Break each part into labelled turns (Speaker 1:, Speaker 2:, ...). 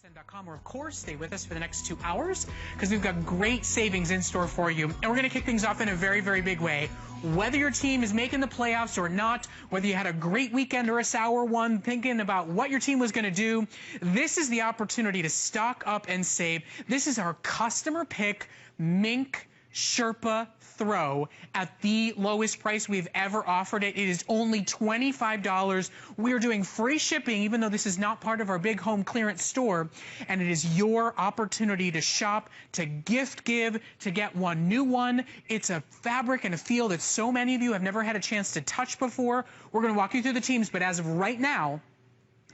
Speaker 1: HSN.com, or of course stay with us for the next 2 hours because we've got great savings in store for you. And we're going to kick things off in a very, very big way. Whether your team is making the playoffs or not, whether you had a great weekend or a sour one, thinking about what your team was going to do, this is the opportunity to stock up and save. This is our customer pick Mink Sherpa throw at the lowest price we've ever offered it. It is only $25. We are doing free shipping, even though this is not part of our big home clearance store. And it is your opportunity to shop, to gift give, to get one new one. It's a fabric and a feel that so many of you have never had a chance to touch before. We're going to walk you through the teams, but as of right now,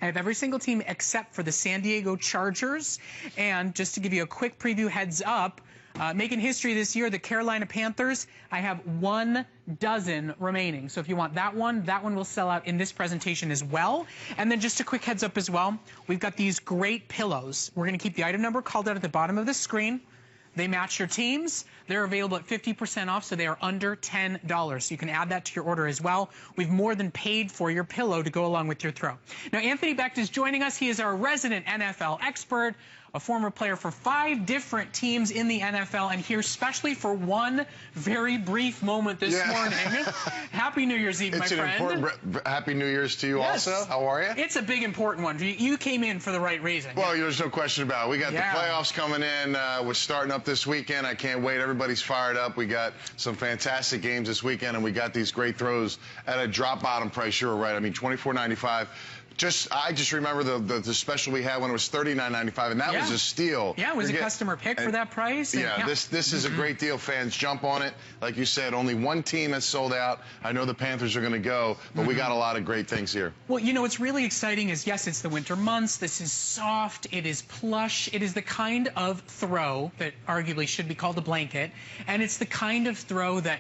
Speaker 1: I have every single team except for the San Diego Chargers. And just to give you a quick preview, heads up, making history this year, the Carolina Panthers, I have 1 dozen remaining. So if you want that one will sell out in this presentation as well. And then just a quick heads up as well, we've got these great pillows. We're going to keep the item number called out at the bottom of the screen. They match your teams. They're available at 50% off, so they are under $10. So you can add that to your order as well. We've more than paid for your pillow to go along with your throw. Now, Anthony Becht is joining us. He is our resident NFL expert, a former player for 5 different teams in the NFL, and here specially for one very brief moment this morning. Happy New Year's Eve, my friend.
Speaker 2: It's an important Happy New Year's to you also. How are you?
Speaker 1: It's a big, important one. You came in for the right reason.
Speaker 2: Well, there's no question about it. We got the playoffs coming in. We're starting up this weekend. I can't wait. Everybody's fired up. We got some fantastic games this weekend, and we got these great throws at a drop bottom price. You were right. I mean, $24.95. I just remember the special we had when it was $39.95, and that was a steal.
Speaker 1: Yeah, it was a customer pick for that price.
Speaker 2: And this is a great deal. Fans, jump on it. Like you said, only one team has sold out. I know the Panthers are going to go, but we got a lot of great things here.
Speaker 1: Well, you know, what's really exciting is, yes, it's the winter months. This is soft. It is plush. It is the kind of throw that arguably should be called a blanket, and it's the kind of throw that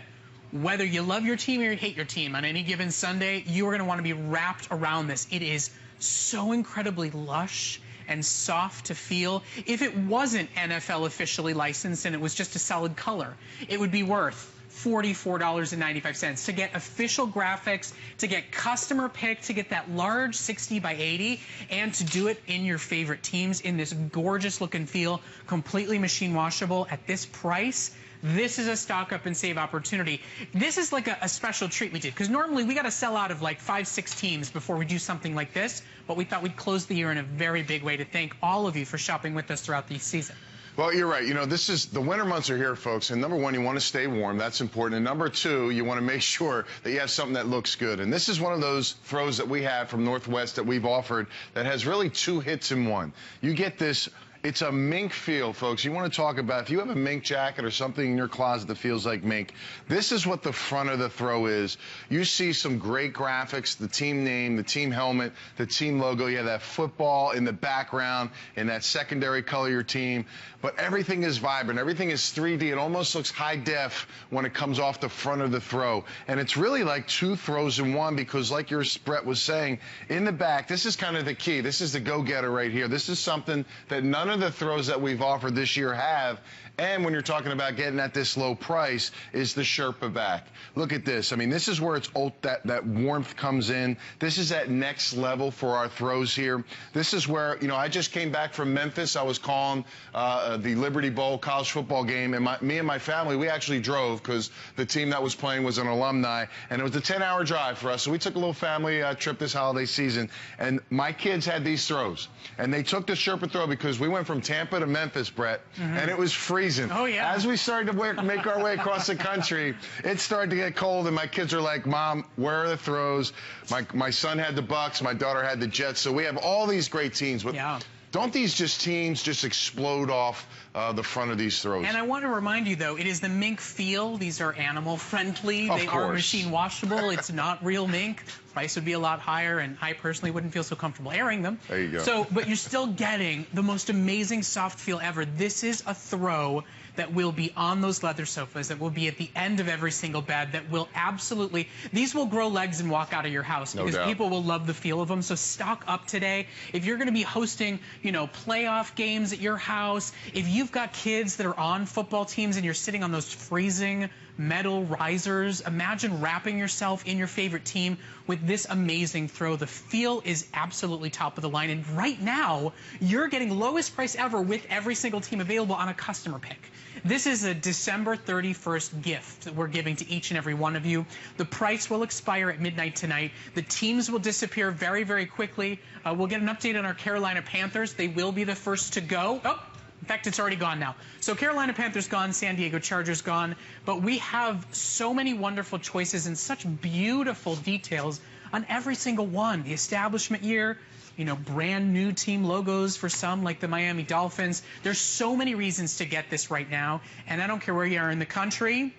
Speaker 1: whether you love your team or you hate your team, on any given Sunday, you are going to want to be wrapped around this. It is so incredibly lush and soft to feel. If it wasn't NFL officially licensed and it was just a solid color, it would be worth $44.95 to get official graphics, to get customer pick, to get that large 60 by 80, and to do it in your favorite teams in this gorgeous look and feel, completely machine washable at this price. This is a stock up and save opportunity. This is like a special treat we did, because normally we got to sell out of like 5-6 teams before we do something like this, but we thought we'd close the year in a very big way to thank all of you for shopping with us throughout the season.
Speaker 2: Well, you're right. You know, the winter months are here, folks. And number one, you want to stay warm. That's important. And number two, you want to make sure that you have something that looks good. And this is one of those throws that we have from Northwest that we've offered that has really 2 hits in one. You get this. It's a mink feel, folks. You want to talk about, if you have a mink jacket or something in your closet that feels like mink, this is what the front of the throw is. You see some great graphics, the team name, the team helmet, the team logo. You have that football in the background and that secondary color of your team. But everything is vibrant. Everything is 3D. It almost looks high def when it comes off the front of the throw. And it's really like 2 throws in one because, like your Brett was saying, in the back, this is kind of the key. This is the go-getter right here. This is something that none of the throws that we've offered this year have. And when you're talking about getting at this low price, is the Sherpa back. Look at this. I mean, this is where it's that warmth comes in. This is that next level for our throws here. This is where, you know, I just came back from Memphis. I was calling the Liberty Bowl college football game, and me and my family, we actually drove because the team that was playing was an alumni, and it was a 10-hour drive for us. So we took a little family trip this holiday season, and my kids had these throws, and they took the Sherpa throw because we went from Tampa to Memphis, Brett, and it was freezing.
Speaker 1: Oh, yeah.
Speaker 2: As we started to make our way across the country, it started to get cold, and my kids are like, Mom, where are the throws? My son had the Bucks, my daughter had the Jets, so we have all these great teams. But don't these teams just explode off the front of these throws?
Speaker 1: And I want to remind you, though, it is the mink feel. These are animal friendly. They are machine washable. It's not real mink. Price would be a lot higher, and I personally wouldn't feel so comfortable airing them.
Speaker 2: There you go.
Speaker 1: So, but you're still getting the most amazing soft feel ever. This is a throw that will be on those leather sofas, that will be at the end of every single bed, that will absolutely, these will grow legs and walk out of your house because people will love the feel of them. So stock up today. If you're going to be hosting, you know, playoff games at your house, if you've got kids that are on football teams and you're sitting on those freezing metal risers, imagine wrapping yourself in your favorite team with this amazing throw. The feel is absolutely top of the line. And right now, you're getting lowest price ever with every single team available on a customer pick. This is a December 31st gift that we're giving to each and every one of you. The price will expire at midnight tonight. The teams will disappear very, very quickly. We'll get an update on our Carolina Panthers. They will be the first to go. Oh, in fact, it's already gone now. So Carolina Panthers gone, San Diego Chargers gone. But we have so many wonderful choices and such beautiful details on every single one. The establishment year, you know, brand new team logos for some, like the Miami Dolphins. There's so many reasons to get this right now. And I don't care where you are in the country.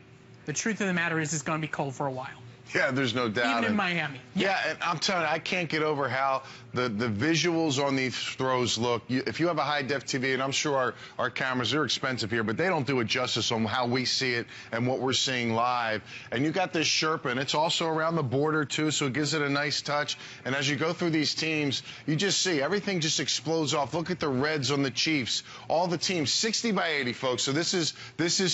Speaker 1: The truth of the matter is it's going to be cold for a while.
Speaker 2: Yeah, there's no doubt.
Speaker 1: Even in Miami.
Speaker 2: Yeah, and I'm telling you, I can't get over how the visuals on these throws look. If you have a high-def TV, and I'm sure our cameras are expensive here, but they don't do it justice on how we see it and what we're seeing live. And you got this Sherpa, and it's also around the border, too, so it gives it a nice touch. And as you go through these teams, you just see everything just explodes off. Look at the Reds on the Chiefs. All the teams, 60 by 80, folks. So this is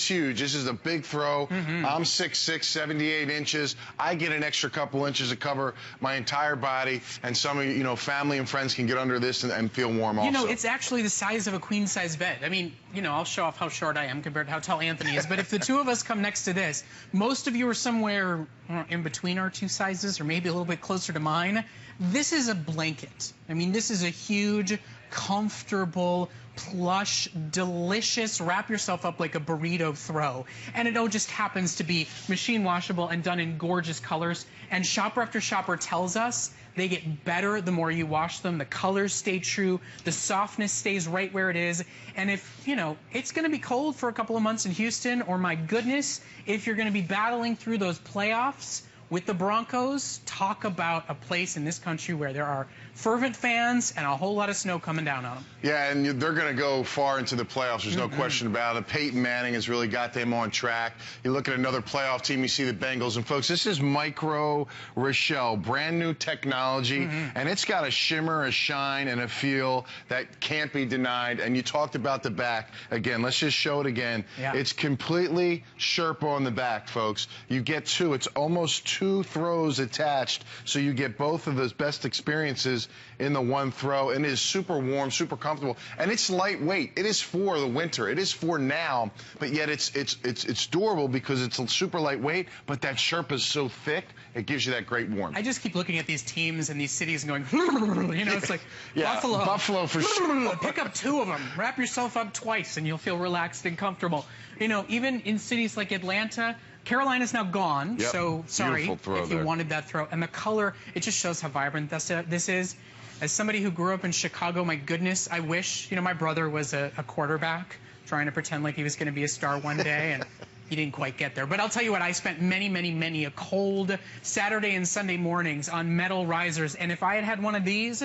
Speaker 2: huge. This is a big throw. I'm 6'6", 78 inches. I get an extra couple inches to cover my entire body, and some of you know, family and friends can get under this and feel warm also.
Speaker 1: You know, it's actually the size of a queen-size bed. I mean, you know, I'll show off how short I am compared to how tall Anthony is, but if the two of us come next to this, most of you are somewhere in between our two sizes or maybe a little bit closer to mine. This is a blanket. I mean, this is a huge, comfortable, plush, delicious, wrap yourself up like a burrito throw. And it all just happens to be machine washable and done in gorgeous colors. And shopper after shopper tells us they get better the more you wash them. The colors stay true. The softness stays right where it is. And if, you know, it's going to be cold for a couple of months in Houston, or my goodness, if you're going to be battling through those playoffs with the Broncos, talk about a place in this country where there are fervent fans and a whole lot of snow coming down on them.
Speaker 2: Yeah, and they're going to go far into the playoffs. There's no question about it. Peyton Manning has really got them on track. You look at another playoff team, you see the Bengals. And, folks, this is Micro Rochelle, brand new technology, and it's got a shimmer, a shine, and a feel that can't be denied. And you talked about the back. Again, let's just show it again.
Speaker 1: Yeah.
Speaker 2: It's completely Sherpa on the back, folks. You get two. It's almost two throws attached, so you get both of those best experiences in the one throw. And it is super warm, super comfortable, and it's lightweight. It is for the winter. It is for now, but yet it's durable because it's super lightweight. But that Sherpa is so thick, it gives you that great warmth.
Speaker 1: I just keep looking at these teams and these cities and going, you know, it's like
Speaker 2: yeah, Buffalo for sure.
Speaker 1: Pick up two of them, wrap yourself up twice, and you'll feel relaxed and comfortable. You know, even in cities like Atlanta, Carolina's now gone,
Speaker 2: yep.
Speaker 1: So sorry if you wanted that throw. And the color, it just shows how vibrant this is. As somebody who grew up in Chicago, my goodness, I wish, you know, my brother was a quarterback trying to pretend like he was going to be a star one day, and he didn't quite get there. But I'll tell you what, I spent many a cold Saturday and Sunday mornings on metal risers, and if I had had one of these,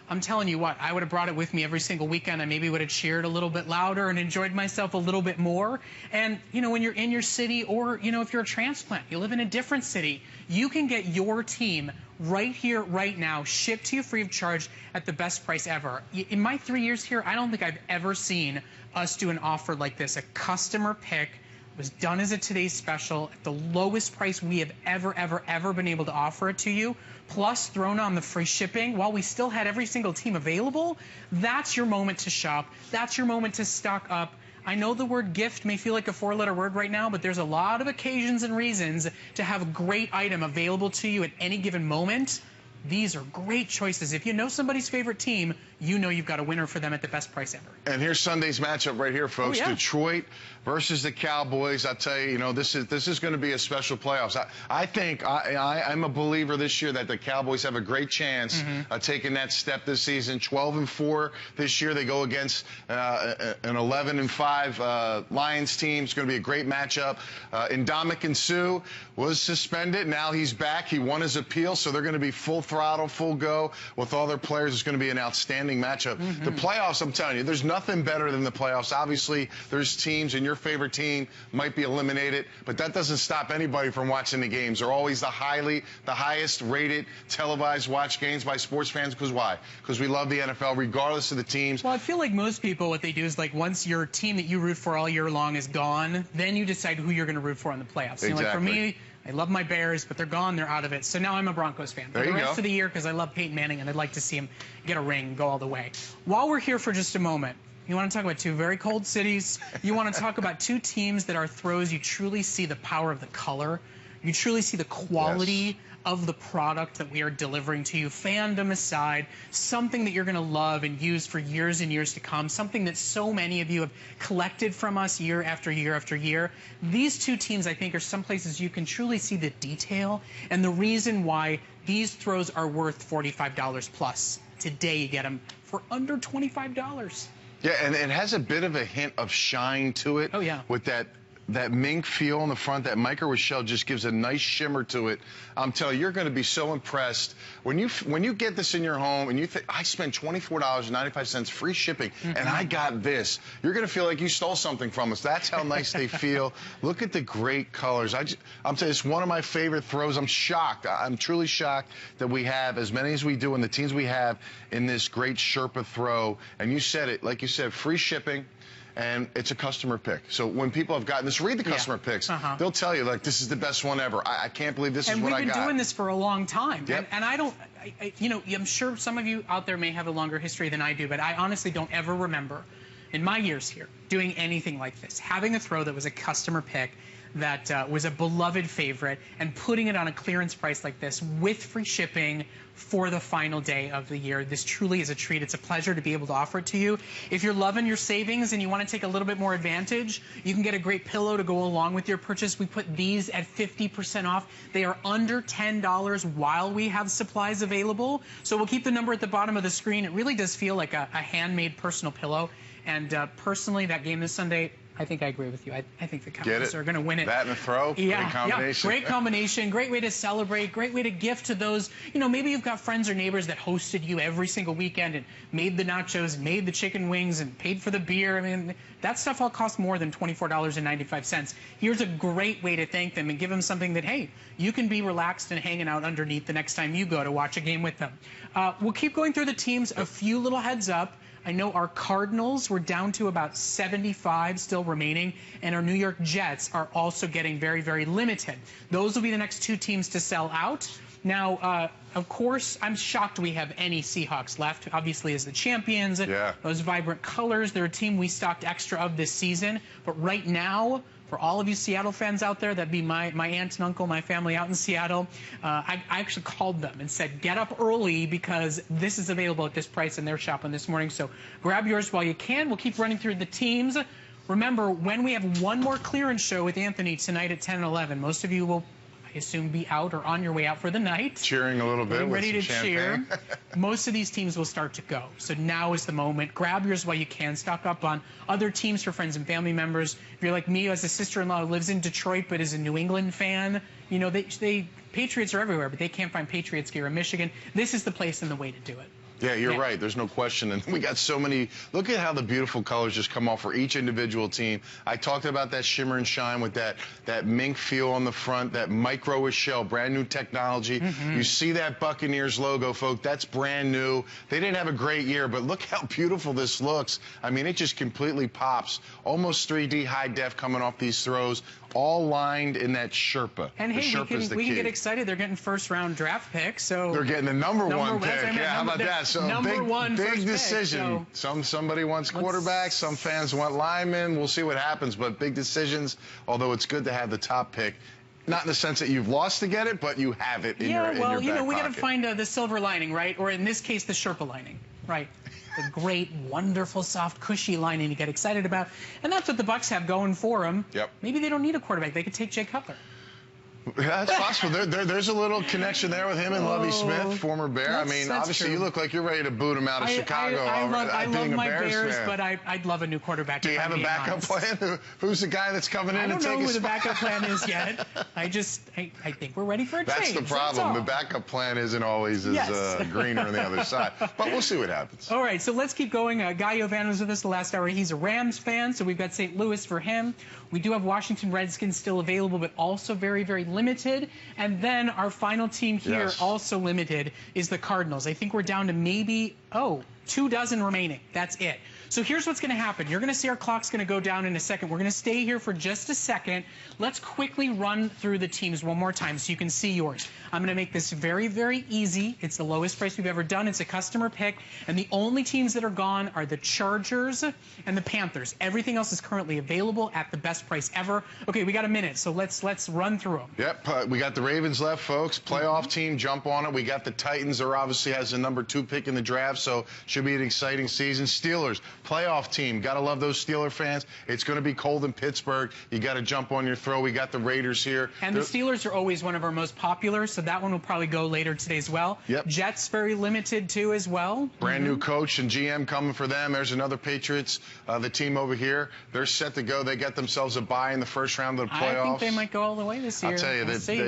Speaker 1: I'm telling you what, I would have brought it with me every single weekend. I maybe would have cheered a little bit louder and enjoyed myself a little bit more. And, you know, when you're in your city, or, you know, if you're a transplant, you live in a different city, you can get your team right here, right now, shipped to you free of charge at the best price ever. In my 3 years here, I don't think I've ever seen us do an offer like this. A customer pick was done as a today's special at the lowest price we have ever been able to offer it to you, plus thrown on the free shipping while we still had every single team available. That's your moment to shop. That's your moment to stock up. I know the word gift may feel like a four-letter word right now, but there's a lot of occasions and reasons to have a great item available to you at any given moment. These are great choices. If you know somebody's favorite team, you know you've got a winner for them at the best price ever.
Speaker 2: And here's Sunday's matchup right here, folks.
Speaker 1: Oh, yeah.
Speaker 2: Detroit versus the Cowboys. I tell you, you know, this is going to be a special playoffs. I think I'm a believer this year that the Cowboys have a great chance of taking that step this season. 12-4 this year. They go against an 11-5 Lions team. It's going to be a great matchup. Ndamukong Suh was suspended. Now he's back. He won his appeal, so they're going to be full throttle, full go with all their players. It's going to be an outstanding matchup. The playoffs, I'm telling you, there's nothing better than the playoffs. Obviously, there's teams, and your favorite team might be eliminated, but that doesn't stop anybody from watching the games. They're always the highest rated televised watch games by sports fans. Because why? Because we love the NFL regardless of the teams.
Speaker 1: Well, I feel like most people, what they do is, like, once your team that you root for all year long is gone, then you decide who you're going to root for in the playoffs.
Speaker 2: Exactly.
Speaker 1: You know, like for me, I love my Bears, but they're gone. They're out of it. So now I'm a Broncos fan for the rest of the year because I love Peyton Manning and I'd like to see him get a ring and go all the way. While we're here for just a moment, you want to talk about two very cold cities. You want to talk about two teams that are throws. You truly see the power of the color. You truly see the quality of the product that we are delivering to you. Fandom aside, something that you're going to love and use for years and years to come, something that so many of you have collected from us year after year after year. These two teams, I think, are some places you can truly see the detail and the reason why these throws are worth $45 plus. Today you get them for under $25.
Speaker 2: Yeah, and it has a bit of a hint of shine to it.
Speaker 1: Oh, yeah.
Speaker 2: With that mink feel on the front, that micro shell just gives a nice shimmer to it. I'm telling you, you're going to be so impressed when you get this in your home and you think, I spent $24.95 free shipping and I got this. You're going to feel like you stole something from us. That's how nice they feel. Look at the great colors. I'm telling you, it's one of my favorite throws. I'm shocked. I'm truly shocked that we have as many as we do and the teams we have in this great Sherpa throw. And you said it, like you said, free shipping. And it's a customer pick. So when people have gotten this, read the customer picks. They'll tell you, like, this is the best one ever. I can't believe this is what I got.
Speaker 1: And we've been doing this for a long time.
Speaker 2: Yep.
Speaker 1: And I don't, you know, I'm sure some of you out there may have a longer history than I do, but I honestly don't ever remember in my years here doing anything like this. Having a throw that was a customer pick that was a beloved favorite and putting it on a clearance price like this with free shipping for the final day of the year. This truly is a treat. It's a pleasure to be able to offer it to you. If you're loving your savings and you want to take a little bit more advantage, you can get a great pillow to go along with your purchase. We put these at 50% off. They are under $10 while we have supplies available. So we'll keep the number at the bottom of the screen. It really does feel like a handmade personal pillow. And personally, that game this Sunday, I think I agree with you. I think the Cardinals are going to win it.
Speaker 2: That and a throw?
Speaker 1: Yeah,
Speaker 2: great combination.
Speaker 1: Yeah, great combination. Great way to celebrate. Great way to gift to those. You know, maybe you've got friends or neighbors that hosted you every single weekend and made the nachos, and made the chicken wings, and paid for the beer. I mean, that stuff all costs more than $24.95. Here's a great way to thank them and give them something that, hey, you can be relaxed and hanging out underneath the next time you go to watch a game with them. We'll keep going through the teams. A few little heads up. I know our Cardinals were down to about 75 still remaining, and our New York Jets are also getting very, very limited. Those will be the next two teams to sell out. Now, of course, I'm shocked we have any Seahawks left, obviously, as the champions.
Speaker 2: Yeah.
Speaker 1: Those vibrant colors, they're a team we stocked extra of this season. But right now, for all of you Seattle fans out there, that'd be my aunt and uncle, my family out in Seattle. I actually called them and said, get up early because this is available at this price and they're shopping this morning. So grab yours while you can. We'll keep running through the teams. Remember, when we have one more clearance show with Anthony tonight at 10 and 11, most of you will, I assume, be out or on your way out for the night.
Speaker 2: Cheering a little bit.
Speaker 1: Getting ready to
Speaker 2: champagne.
Speaker 1: cheer. Most of these teams will start to go. So now is the moment. Grab yours while you can. Stock up on other teams for friends and family members. If you're like me, as a sister-in-law who lives in Detroit but is a New England fan, you know, Patriots are everywhere, but they can't find Patriots gear in Michigan. This is the place and the way to do it.
Speaker 2: Yeah, you're right. There's no question. And we got so many. Look at how the beautiful colors just come off for each individual team. I talked about that shimmer and shine with that mink feel on the front, that micro shell, brand new technology. You see that Buccaneers logo, folks. That's brand new. They didn't have a great year, but look how beautiful this looks. I mean, it just completely pops. Almost 3D high def coming off these throws, all lined in that Sherpa.
Speaker 1: And hey, we can get excited. They're getting first-round draft picks, so
Speaker 2: they're getting the number one pick. Yeah, how about that? So big decision.
Speaker 1: Pick, so.
Speaker 2: Somebody wants quarterback. Some fans want linemen. We'll see what happens. But big decisions. Although it's good to have the top pick. Not in the sense that you've lost to get it, but you have it in your back pocket.
Speaker 1: You know, we got to find the silver lining, right? Or in this case, the Sherpa lining, right? The great, wonderful, soft, cushy lining you get excited about. And that's what the Bucs have going for them.
Speaker 2: Yep.
Speaker 1: Maybe they don't need a quarterback. They could take Jay Cutler.
Speaker 2: Yeah, that's possible. There's a little connection there with him and Lovie Smith, former Bear. I mean, obviously, you look like you're ready to boot him out of Chicago.
Speaker 1: I love my Bears, but I'd love a new quarterback.
Speaker 2: Do you have a backup plan? Who's the guy that's coming in and taking
Speaker 1: I don't know who the backup plan is yet. I think we're ready for a
Speaker 2: change. That's the problem. The backup plan isn't always as greener on the other side. But we'll see what happens.
Speaker 1: All right, so let's keep going. Guy Yovan was with us the last hour. He's a Rams fan, so we've got St. Louis for him. We do have Washington Redskins still available, but also very, very limited. And then our final team here, also limited, is the Cardinals. I think we're down to maybe, 24 remaining. That's it. So here's what's going to happen. You're going to see our clock's going to go down in a second. We're going to stay here for just a second. Let's quickly run through the teams one more time so you can see yours. I'm going to make this very, very easy. It's the lowest price we've ever done. It's a customer pick. And the only teams that are gone are the Chargers and the Panthers. Everything else is currently available at the best price ever. Okay, we got a minute, so let's run through them.
Speaker 2: Yep, we got the Ravens left, folks. Playoff team, jump on it. We got the Titans, are obviously has the #2 pick in the draft, so should be an exciting season. Steelers, playoff team. Got to love those Steeler fans. It's going to be cold in Pittsburgh. You got to jump on your throw. We got the Raiders here.
Speaker 1: And the Steelers are always one of our most popular, so that one will probably go later today as well.
Speaker 2: Yep.
Speaker 1: Jets, very limited too as well.
Speaker 2: Brand new coach and GM coming for them. There's another Patriots, the team over here. They're set to go. They got themselves a bye in the first round of the playoffs.
Speaker 1: I think they might go all the way this year.
Speaker 2: I'll tell you,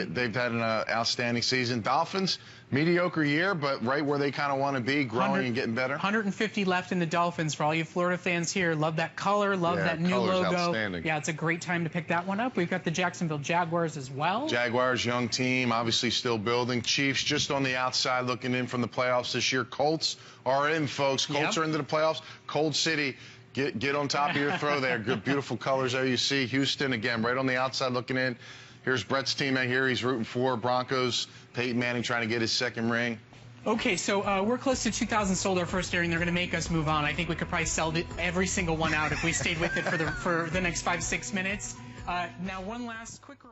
Speaker 2: they've had an outstanding season. Dolphins, mediocre year, but right where they kind of want to be, growing and getting better.
Speaker 1: 150 left in the Dolphins for all you Florida fans here. Love that color, love that new logo.
Speaker 2: Outstanding.
Speaker 1: Yeah, it's a great time to pick that one up. We've got the Jacksonville Jaguars as well.
Speaker 2: Jaguars, young team, obviously still building. Chiefs just on the outside looking in from the playoffs this year. Colts are in, folks. Colts are into the playoffs. Cold City. Get on top of your throw there. Good, beautiful colors there you see. Houston, again, right on the outside looking in. Here's Brett's team out here. He's rooting for Broncos. Peyton Manning trying to get his second ring.
Speaker 1: Okay, so we're close to 2,000 sold our first airing. They're going to make us move on. I think we could probably sell every single one out if we stayed with it for the next 5-6 minutes. Now, one last quick